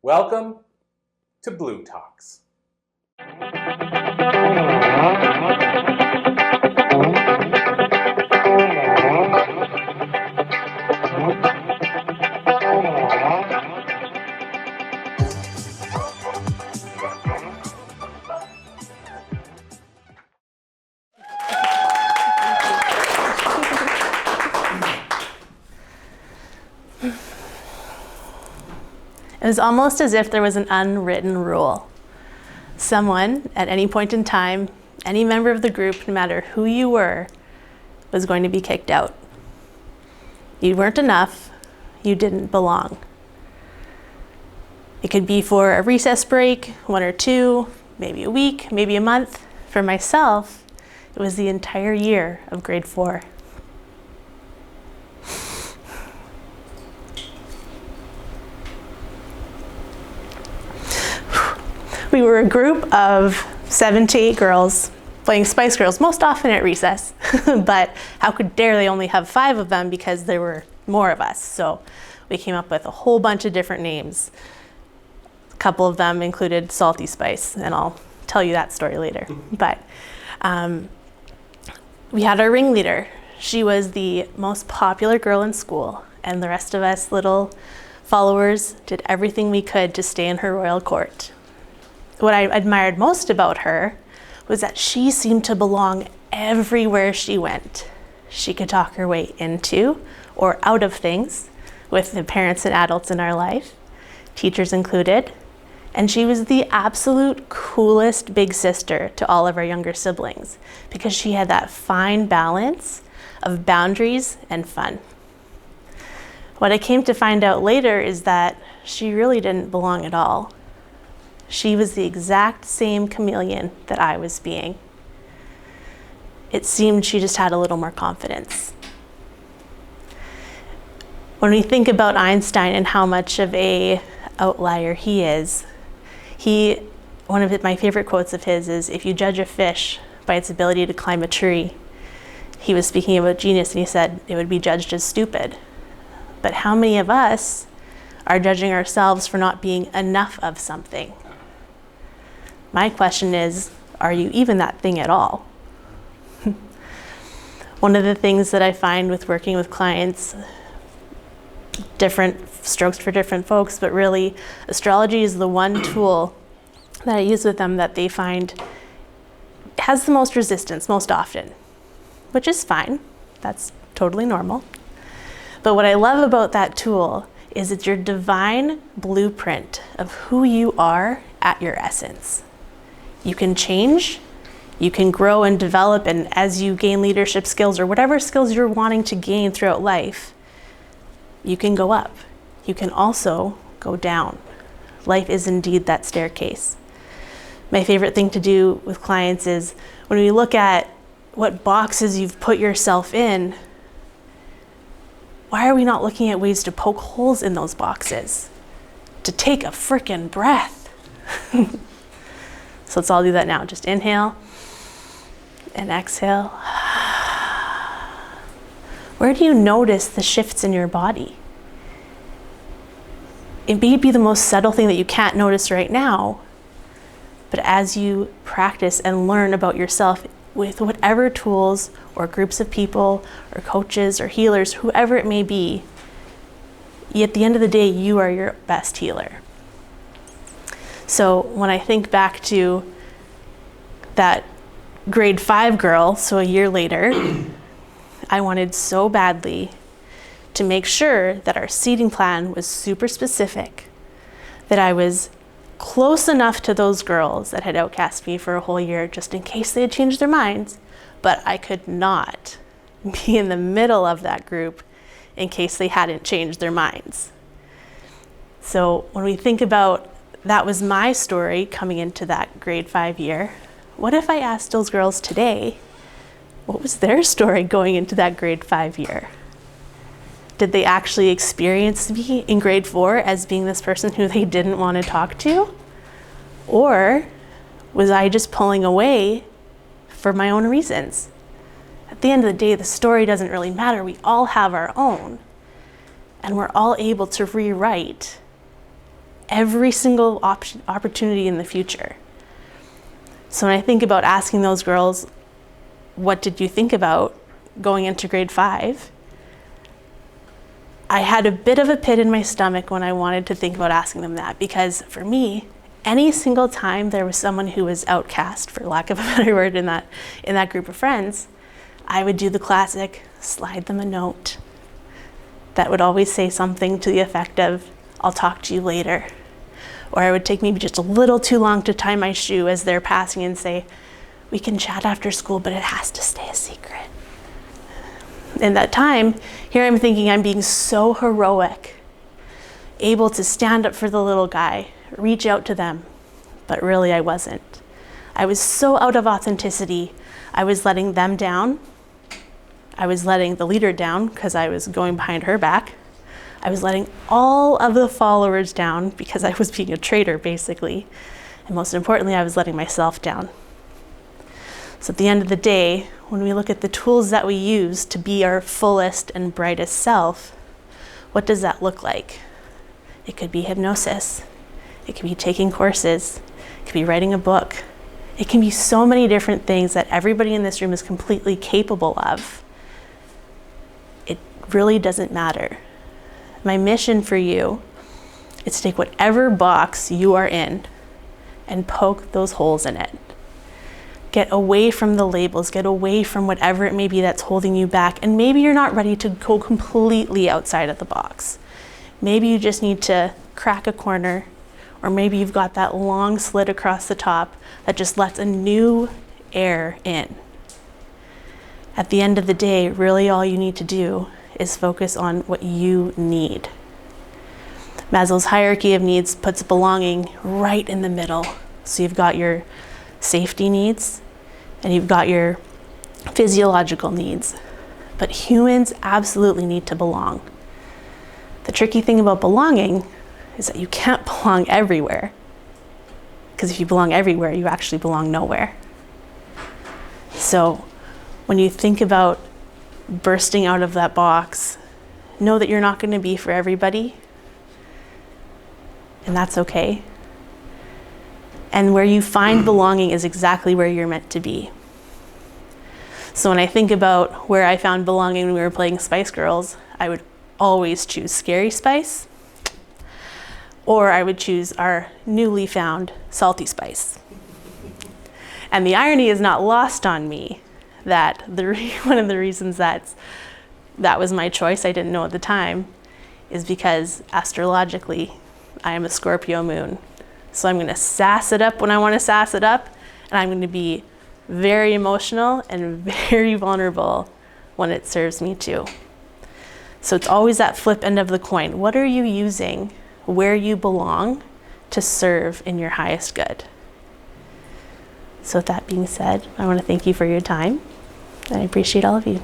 Welcome to Blue Talks. It was almost as if there was an unwritten rule. Someone, at any point in time, any member of the group, no matter who you were, was going to be kicked out. You weren't enough, you didn't belong. It could be for a recess break, 1 or 2, maybe a week, maybe a month. For myself, it was the entire year of grade 4. We were a group of 7 to 8 girls playing Spice Girls, most often at recess, but how could dare they only have 5 of them because there were more of us. So we came up with a whole bunch of different names. A couple of them included Salty Spice, and I'll tell you that story later. But we had our ringleader. She was the most popular girl in school, and the rest of us little followers did everything we could to stay in her royal court. What I admired most about her was that she seemed to belong everywhere she went. She could talk her way into or out of things with the parents and adults in our life, teachers included, and she was the absolute coolest big sister to all of our younger siblings because she had that fine balance of boundaries and fun. What I came to find out later is that she really didn't belong at all. She was the exact same chameleon that I was being. It seemed she just had a little more confidence. When we think about Einstein and how much of a outlier he is, one of my favorite quotes of his is, if you judge a fish by its ability to climb a tree, he was speaking about genius and he said it would be judged as stupid. But how many of us are judging ourselves for not being enough of something? My question is, are you even that thing at all? One of the things that I find with working with clients, different strokes for different folks, but really astrology is the one tool that I use with them that they find has the most resistance most often, which is fine. That's totally normal. But what I love about that tool is it's your divine blueprint of who you are at your essence. You can change, you can grow and develop, and as you gain leadership skills or whatever skills you're wanting to gain throughout life, you can go up. You can also go down. Life is indeed that staircase. My favorite thing to do with clients is when we look at what boxes you've put yourself in, why are we not looking at ways to poke holes in those boxes? To take a frickin' breath. So let's all do that now. Just inhale and exhale. Where do you notice the shifts in your body? It may be the most subtle thing that you can't notice right now, but as you practice and learn about yourself with whatever tools or groups of people or coaches or healers, whoever it may be, at the end of the day, you are your best healer. So when I think back to that grade 5 girl, so a year later, I wanted so badly to make sure that our seating plan was super specific, that I was close enough to those girls that had outcast me for a whole year just in case they had changed their minds, but I could not be in the middle of that group in case they hadn't changed their minds. So when we think about that was my story coming into that grade 5 year, what if I asked those girls today, what was their story going into that grade 5 year? Did they actually experience me in grade 4 as being this person who they didn't want to talk to? Or was I just pulling away for my own reasons? At the end of the day, the story doesn't really matter. We all have our own. And we're all able to rewrite every single opportunity in the future. So when I think about asking those girls, what did you think about going into grade 5? I had a bit of a pit in my stomach when I wanted to think about asking them that, because for me, any single time there was someone who was outcast, for lack of a better word, in that group of friends, I would do the classic, slide them a note that would always say something to the effect of, I'll talk to you later. Or I would take maybe just a little too long to tie my shoe as they're passing and say, we can chat after school, but it has to stay a secret. In that time, here I'm thinking I'm being so heroic, able to stand up for the little guy, reach out to them, but really I wasn't. I was so out of authenticity. I was letting them down. I was letting the leader down because I was going behind her back. I was letting all of the followers down because I was being a traitor, basically. And most importantly, I was letting myself down. So at the end of the day, when we look at the tools that we use to be our fullest and brightest self, what does that look like? It could be hypnosis. It could be taking courses. It could be writing a book. It can be so many different things that everybody in this room is completely capable of. It really doesn't matter. My mission for you is to take whatever box you are in and poke those holes in it. Get away from the labels, get away from whatever it may be that's holding you back. And maybe you're not ready to go completely outside of the box. Maybe you just need to crack a corner, or maybe you've got that long slit across the top that just lets a new air in. At the end of the day, really all you need to do is focus on what you need. Maslow's hierarchy of needs puts belonging right in the middle. So you've got your safety needs and you've got your physiological needs. But humans absolutely need to belong. The tricky thing about belonging is that you can't belong everywhere. Because if you belong everywhere, you actually belong nowhere. So when you think about bursting out of that box, know that you're not going to be for everybody, and that's okay. And where you find belonging is exactly where you're meant to be. So when I think about where I found belonging when we were playing Spice Girls, I would always choose Scary Spice, or I would choose our newly found Salty Spice. And the irony is not lost on me that one of the reasons that was my choice, I didn't know at the time, is because astrologically, I am a Scorpio moon. So I'm going to sass it up when I want to sass it up, and I'm going to be very emotional and very vulnerable when it serves me to. So it's always that flip end of the coin. What are you using where you belong to serve in your highest good? So with that being said, I want to thank you for your time, and I appreciate all of you.